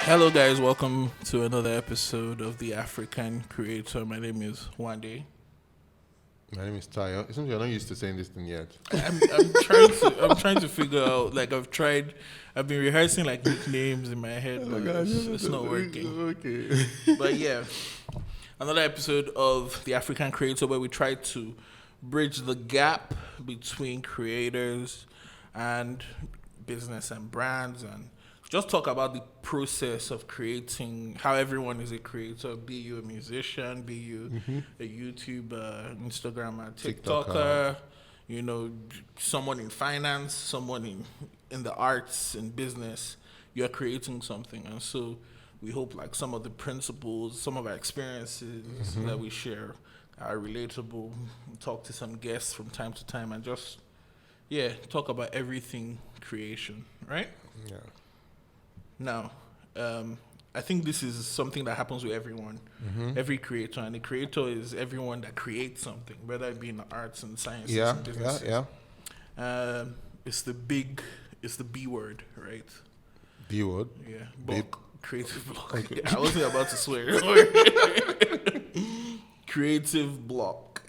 Hello, guys. Welcome to another episode of the African Creator. My name is Wande. My name is Tayo. It seems you're not used to saying this thing yet. I'm trying to figure out. Like I've been rehearsing like nicknames in my head, but it's not working. Okay. But yeah, another episode of the African Creator where we try to bridge the gap between creators and business and brands and just talk about the process of creating, how everyone is a creator, be you a musician, be you a YouTuber, Instagrammer, TikToker, someone in finance, someone in the arts and business, you're creating something. And so we hope like some of the principles, some of our experiences that we share are relatable. Talk to some guests from time to time and just, talk about everything creation, right? Yeah. Now, I think this is something that happens with everyone, every creator, and the creator is everyone that creates something, whether it be in the arts and sciences and businesses. It's the B word, right? B word? Yeah, Big. block, creative block. Okay. I wasn't about to swear. Creative block,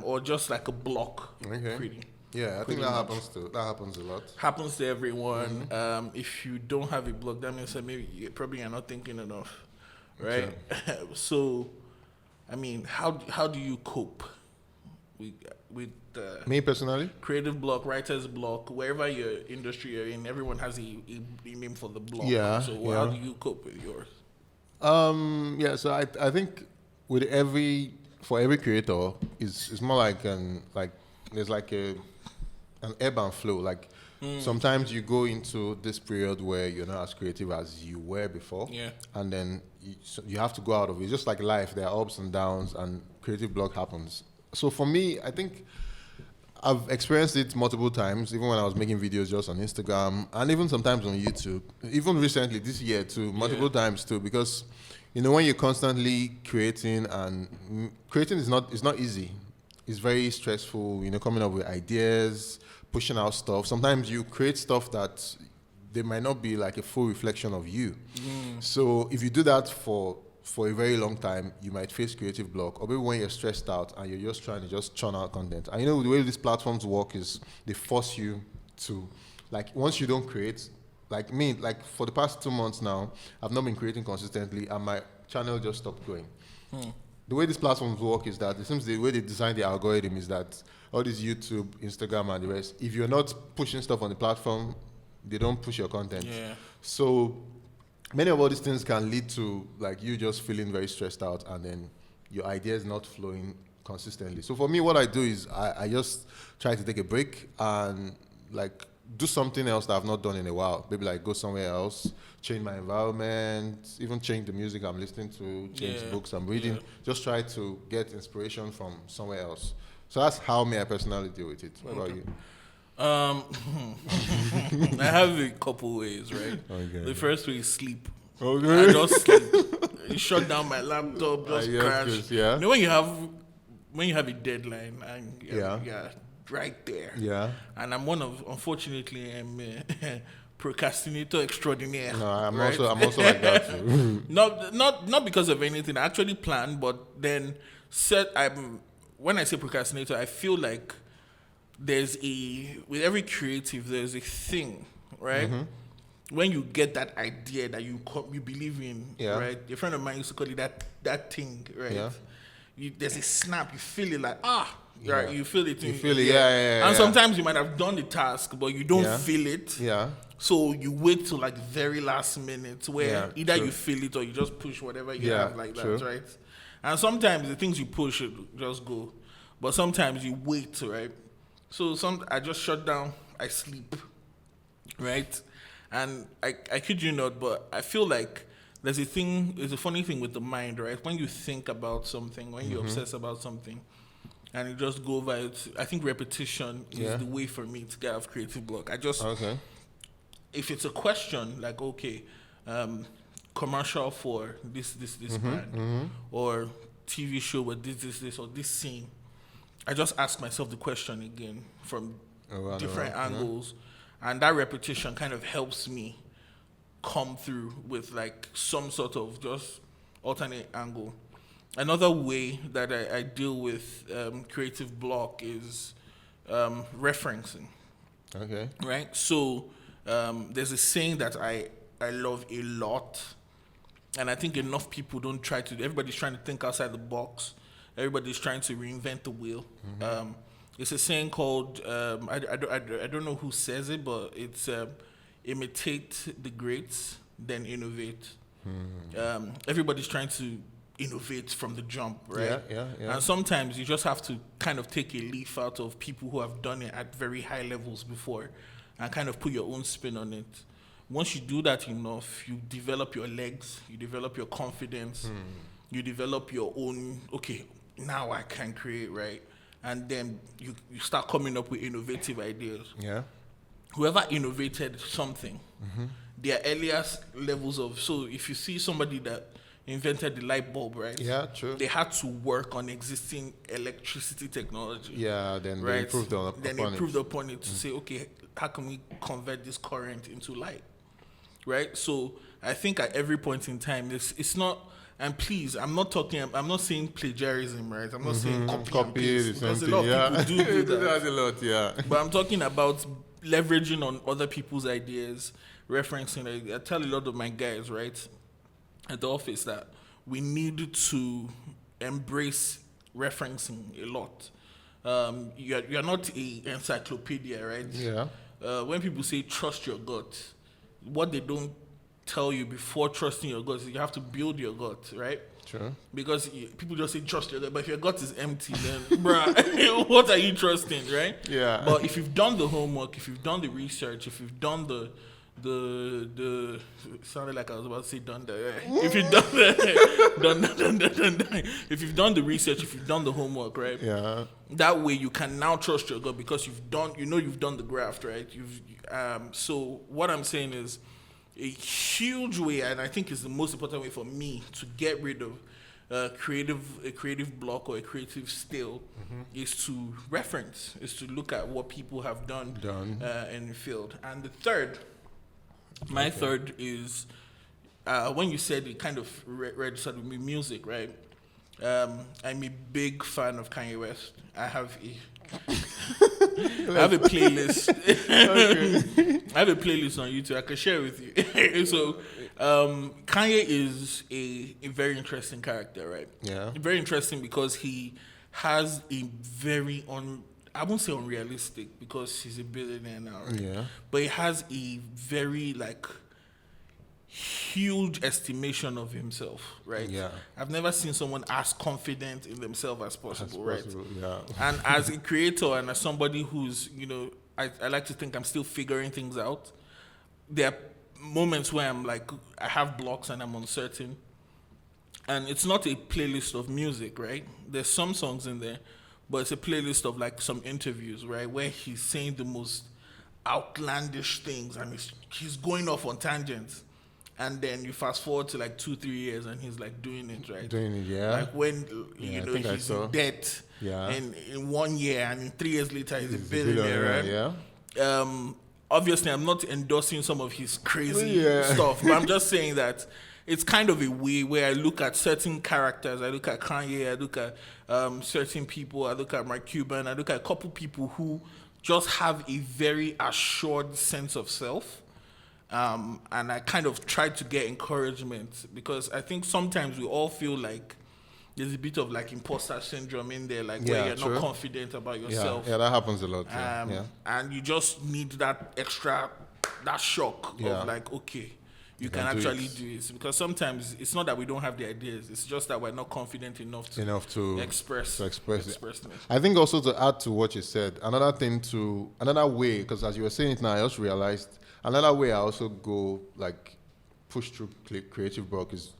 or just like a block. Okay. Creating. Yeah, I think that happens a lot. Happens to everyone. If you don't have a block, that means that maybe you're not thinking enough, right? Okay. So, I mean, how do you cope with Me personally? creative block, writer's block, wherever your industry you're in? Everyone has a name for the block. Yeah. So how do you cope with yours? So I think with for every creator it's more like there's like an ebb and flow. Like sometimes you go into this period where you're not as creative as you were before. Yeah. And then you have to go out of it. Just like life, there are ups and downs and creative block happens. So for me, I think I've experienced it multiple times, even when I was making videos just on Instagram and even sometimes on YouTube. Even recently, this year too, multiple times too, because when you're constantly creating and creating is not easy. It's very stressful, coming up with ideas, pushing out stuff. Sometimes you create stuff that they might not be like a full reflection of you. So if you do that for a very long time, you might face creative block. Or maybe when you're stressed out and you're just trying to just churn out content. And the way these platforms work is they force you to, like, once you don't create, like me, like for the past 2 months now, I've not been creating consistently and my channel just stopped growing. The way these platforms work is that it seems the way they design the algorithm is that all these YouTube, Instagram, and the rest, if you're not pushing stuff on the platform, they don't push your content. Yeah. So many of all these things can lead to like you just feeling very stressed out and then your ideas not flowing consistently. So for me, what I do is I just try to take a break and like do something else that I've not done in a while. Maybe like go somewhere else, change my environment, even change the music I'm listening to, change books I'm reading. Just try to get inspiration from somewhere else. So that's how I personally deal with it. What about you? I have a couple ways, right? Okay. The first way is sleep. Okay. I just sleep. Shut down my laptop, just crash. Yeah. When you have a deadline and you're right there. Yeah. And I'm unfortunately, I'm a procrastinator extraordinaire. No, I'm right? also like that too. Not because of anything. I actually planned, but then when I say procrastinator, I feel like with every creative, there's a thing, right? When you get that idea that you believe in, right? A friend of mine used to call it that thing, right? Yeah. There's a snap, you feel it like, right? You feel it. You feel it, yeah. And sometimes you might have done the task, but you don't feel it. Yeah. So you wait till like very last minute where either you feel it or you just push whatever you have like that, right? And sometimes the things you push just go. But sometimes you wait, right? So I just shut down, I sleep, right? And I kid you not, but I feel like there's a funny thing with the mind, right? When you think about something, when you obsess about something, and you just go over it, I think repetition is the way for me to get off creative block. If it's a question, like, okay, commercial for this brand, or TV show with this, or this scene, I just ask myself the question again from different angles, and that repetition kind of helps me come through with like some sort of just alternate angle. Another way that I deal with creative block is referencing. Okay. Right? So there's a saying that I love a lot, and I think enough people don't try to. Everybody's trying to think outside the box. Everybody's trying to reinvent the wheel. It's a saying called, I don't know who says it, but it's imitate the greats, then innovate. Everybody's trying to innovate from the jump, right? Yeah. And sometimes you just have to kind of take a leaf out of people who have done it at very high levels before and kind of put your own spin on it. Once you do that enough, you develop your legs, you develop your confidence, you develop your own, okay, now I can create, right? And then you start coming up with innovative ideas. Yeah. Whoever innovated something, their earliest levels of, so if you see somebody that invented the light bulb, right? Yeah, true. They had to work on existing electricity technology. Yeah, then right? they improved upon it to say, okay, how can we convert this current into light? Right? So I think at every point in time, it's not, and please, I'm not saying plagiarism, right? I'm not saying copy and paste, because a lot of people do that. That's a lot, yeah. But I'm talking about leveraging on other people's ideas, referencing. I tell a lot of my guys, right, at the office that we need to embrace referencing a lot. You're not an encyclopedia, right? Yeah. When people say trust your gut, what they don't tell you before trusting your gut is you have to build your gut, right? Sure. Because people just say trust your gut, but if your gut is empty, then bruh, what are you trusting, right? Yeah. But if you've done the homework, if you've done the research, if you've done the it sounded like I was about to say done the if you've done the if you've done the research, if you've done the homework, right? Yeah. That way you can now trust your gut because you've done the graft, right? So what I'm saying is a huge way, and I think is the most important way for me to get rid of a creative block or a creative still is to reference, is to look at what people have done. In the field. And the third, my third is when you said it kind of registered with me, music, right? I'm a big fan of Kanye West. I have a playlist. I have a playlist on YouTube. I can share with you. So, Kanye is a very interesting character, right? Yeah. Very interesting because he has a very I won't say unrealistic because he's a billionaire now, right? Yeah. But he has a very huge estimation of himself, right? Yeah. I've never seen someone as confident in themselves as possible, right? Yeah. And as a creator and as somebody who's, I like to think I'm still figuring things out. There are moments where I'm like, I have blocks and I'm uncertain. And it's not a playlist of music, right? There's some songs in there, but it's a playlist of some interviews, right? Where he's saying the most outlandish things and he's going off on tangents. And then you fast forward to 2-3 years and he's doing it, right? Doing it, yeah. When, he's in debt. Yeah. And in 1 year and in 3 years later, he's a billionaire, right? Yeah. Obviously, I'm not endorsing some of his crazy stuff, but I'm just saying that it's kind of a way where I look at certain characters. I look at Kanye, I look at certain people, I look at Mark Cuban, I look at a couple people who just have a very assured sense of self. And I kind of try to get encouragement because I think sometimes we all feel like there's a bit of imposter syndrome in there, where you're not confident about yourself. Yeah, that happens a lot. And you just need that shock of okay, you can actually do this. Because sometimes it's not that we don't have the ideas, it's just that we're not confident enough to express it. I think also to add to what you said, another way, because as you were saying it now, I just realized another way I also go push through creative block is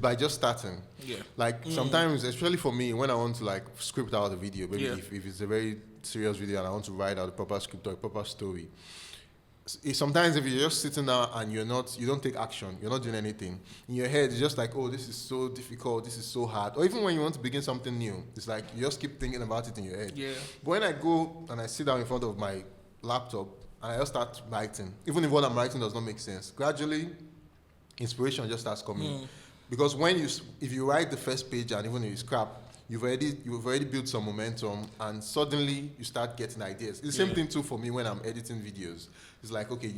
by just starting. Yeah. Sometimes, especially for me, when I want to script out a video, maybe if it's a very serious video and I want to write out a proper script or a proper story. Sometimes if you're just sitting down and you don't take action, you're not doing anything, in your head it's just oh, this is so difficult, this is so hard. Or even when you want to begin something new, it's you just keep thinking about it in your head. Yeah. But when I go and I sit down in front of my laptop and I just start writing. Even if what I'm writing does not make sense, gradually, inspiration just starts coming. Because if you write the first page and even if you scrap, you've already built some momentum, and suddenly you start getting ideas. It's the same thing too for me when I'm editing videos. It's like, okay,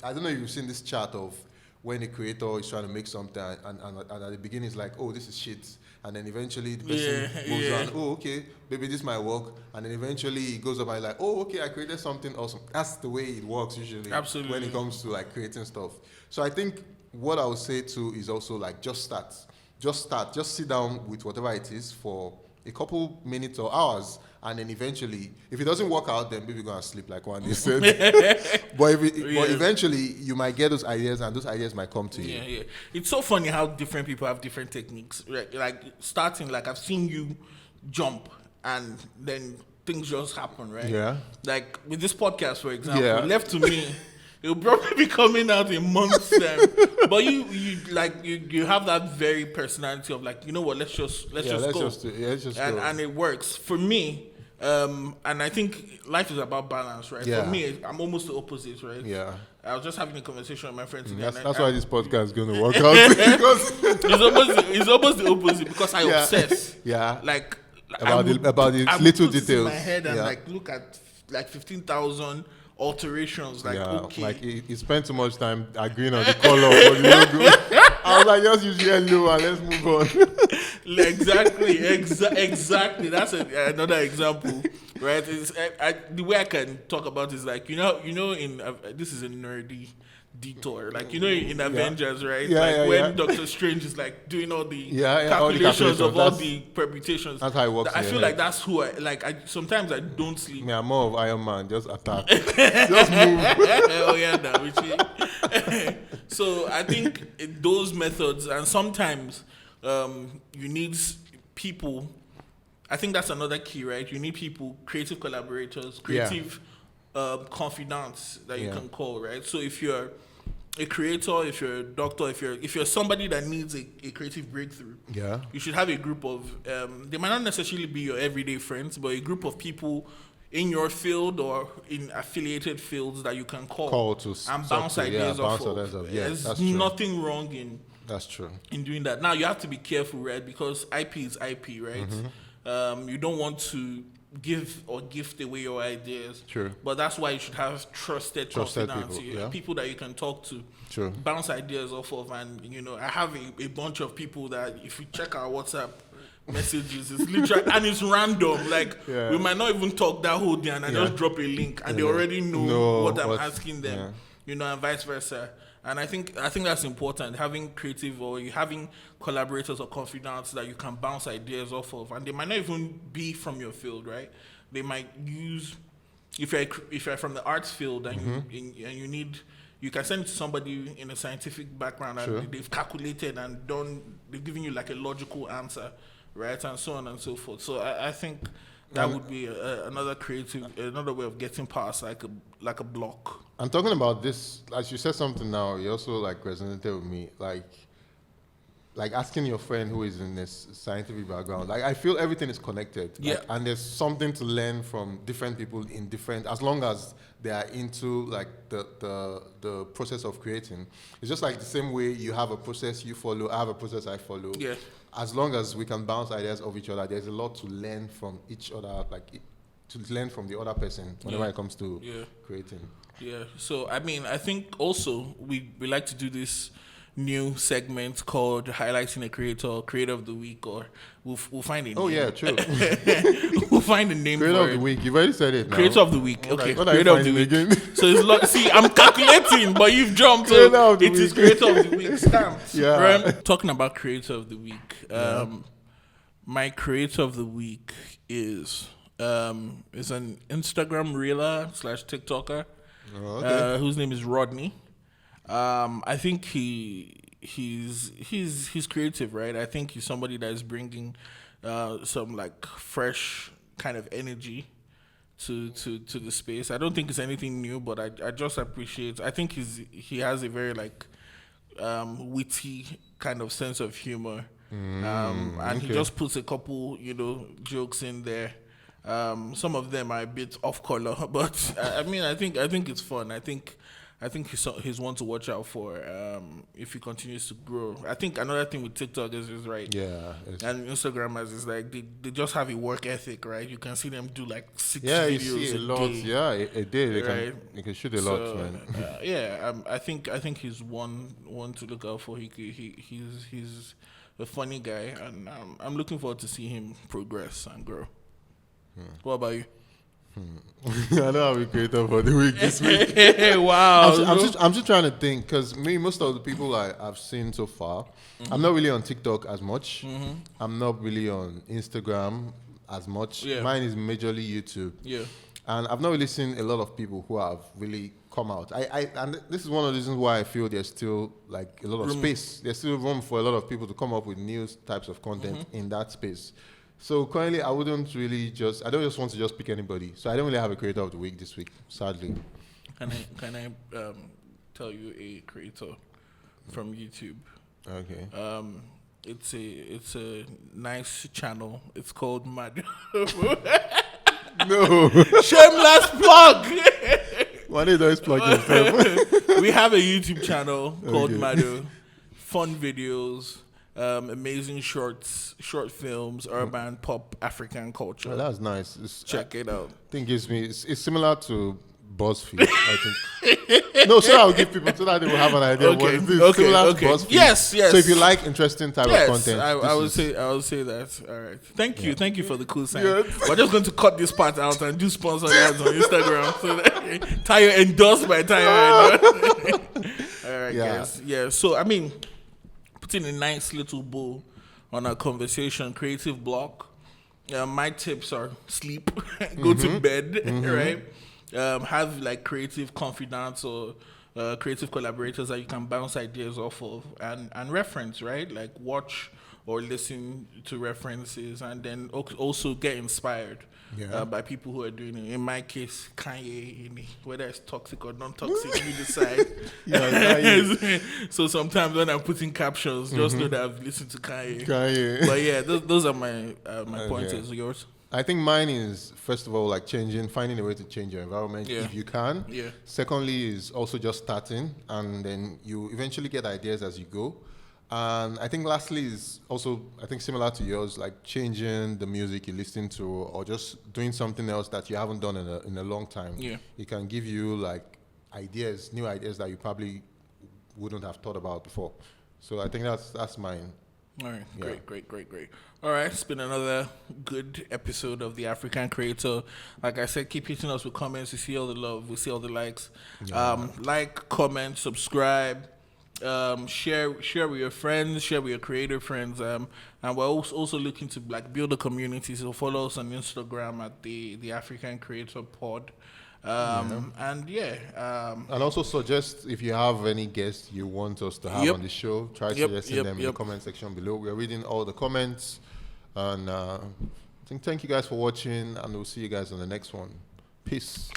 I don't know if you've seen this chart of when a creator is trying to make something, and at the beginning it's like, oh, this is shit. And then eventually the person moves on, oh, okay, maybe this might work. And then eventually it goes up and like, oh, okay, I created something awesome. That's the way it works usually. Absolutely. When it comes to like creating stuff. So I think what I would say too is also like, just start. Just sit down with whatever it is for a couple minutes or hours. And then eventually, if it doesn't work out, then maybe you're going to sleep like Wande said. but eventually, you might get those ideas, and those ideas might come to you. Yeah. It's so funny how different people have different techniques. Right? Like starting, like I've seen you jump, and then things just happen, right? Yeah. Like with this podcast, for example, left to me, it'll probably be coming out in months time. But you have that very personality of like, you know what, let's just go. And it works. For me, and I think life is about balance, right? Yeah. For me, I'm almost the opposite, right? Yeah. I was just having a conversation with my friend today. That's why this podcast is going to work out. Because it's almost the opposite, because I obsess. Yeah. Like about the little details in my head and like look at like 15,000 alterations. Like, okay, like he spent too much time agreeing on the color of the logo. I was like, just use yellow and let's move on. Exactly. That's another example, right? The way I can talk about it is like, you know, in this is a nerdy detour, like, you know, in Avengers, right? When Doctor Strange is like doing all the calculations of all the permutations. That's how it works. I feel like that's who sometimes I don't sleep. Me, I'm more of Iron Man, just attack. Just move. Oh yeah, that. So I think those methods, and sometimes you need people. I think that's another key, right? You need people, creative collaborators, creative confidants that you can call, right? So if you're a creator, if you're a doctor, if you're somebody that needs a creative breakthrough, you should have a group of they might not necessarily be your everyday friends, but a group of people in your field or in affiliated fields that you can call to and bounce ideas off of. There's nothing wrong in doing that. Now you have to be careful, right? Because IP is IP, right? Mm-hmm. You don't want to give or gift away your ideas. True. But that's why you should have trusted confidants, people that you can talk to, bounce ideas off of. And, you know, I have a bunch of people that if you check our WhatsApp messages, it's literally, and it's random. Like, we might not even talk that whole day, and I just drop a link, and they already know what I'm asking them, you know, and vice versa. And I think that's important, having creative or having collaborators or confidants that you can bounce ideas off of. And they might not even be from your field, right? They might use, if you're from the arts field and you can send it to somebody in a scientific background and they've calculated and they've given you like a logical answer, right? And so on and so forth. So I think that would be another way of getting past like a block. I'm talking about this, as you said something now, you also like resonated with me, like asking your friend who is in this scientific background. Like, I feel everything is connected. And there's something to learn from different people as long as they are into like the process of creating. It's just like the same way you have a process you follow, I have a process I follow. Yeah. As long as we can bounce ideas off each other, there's a lot to learn from each other, to learn from the other person whenever it comes to creating. Yeah. So, I mean, I think also we like to do this new segment called Highlighting a Creator of the Week, or we'll find a name. Oh, yeah, true. We'll find a name Creator for of the Week. You've already said it now. Creator of the Week. Okay. Creator of the Week. Again? So it's see, I'm calculating, but you've jumped. So it is Creator of the Week stamped. Yeah. Right? Talking about Creator of the Week, my Creator of the Week is an Instagram reeler / TikToker whose name is Rodney. I think he's creative, right? I think he's somebody that is bringing some like fresh kind of energy to the space. I don't think it's anything new, but I just appreciate. I think he has a very like witty kind of sense of humor, and he just puts a couple jokes in there. Some of them are a bit off color, but I mean, I think it's fun. I think he's one to watch out for if he continues to grow. I think another thing with TikTok is right. Yeah. And Instagrammers is like they just have a work ethic, right? You can see them do like 6 Yeah, videos you see a lot. day, Yeah, it did. They can shoot a lot, man. I think he's one to look out for. He's a funny guy, and I'm looking forward to see him progress and grow. What about you? I don't have a creator for the week this week. Wow. I'm just trying to think, because most of the people I've seen so far, I'm not really on TikTok as much. I'm not really on Instagram as much. Yeah. Mine is majorly YouTube. Yeah. And I've not really seen a lot of people who have really come out. And this is one of the reasons why I feel there's still like a lot of space. There's still room for a lot of people to come up with new types of content in that space. So currently, I don't just want to just pick anybody. So I don't really have a creator of the week this week, sadly. Can I tell you a creator from YouTube? Okay. It's a nice channel. It's called Mad. No. Shameless plug. Why did I plug yourself? We have a YouTube channel called Mado. Fun videos. Amazing short films, urban pop, African culture. Oh, that's nice. Check it out. I think it's similar to BuzzFeed. I think. No, so I'll give people so that they will have an idea. Okay. What it is. Similar to BuzzFeed. Yes. So if you like interesting type of content, I would say that. All right. Thank you for the cool sign. We're just going to cut this part out and do sponsor ads on Instagram. So that Tayo endorsed by Tayo. All right, guys. Yeah. So I mean, putting a nice little bow on our conversation, creative block. My tips are sleep, go to bed, right? Have like creative confidants or creative collaborators that you can bounce ideas off of and reference, right? Like watch or listen to references, and then also get inspired by people who are doing it. In my case, Kanye, whether it's toxic or non-toxic, you decide. So sometimes when I'm putting captions, just know that I've listened to Kanye. But yeah, those are my pointers. Yours? I think mine is, first of all, like finding a way to change your environment if you can. Yeah. Secondly is also just starting, and then you eventually get ideas as you go. And I think lastly is also, I think similar to yours, like changing the music you listen to or just doing something else that you haven't done in a long time. Yeah. It can give you like new ideas that you probably wouldn't have thought about before. So I think that's mine. All right, great. All right, it's been another good episode of The African Creator. Like I said, keep hitting us with comments. We see all the love. We see all the likes. Like, comment, subscribe. Share with your friends, share with your creator friends, and we're also looking to like build a community. So follow us on Instagram at the African Creator Pod, and also suggest if you have any guests you want us to have on the show. Try suggesting them in the comment section below. We're reading all the comments, and thank you guys for watching, and we'll see you guys on the next one. Peace.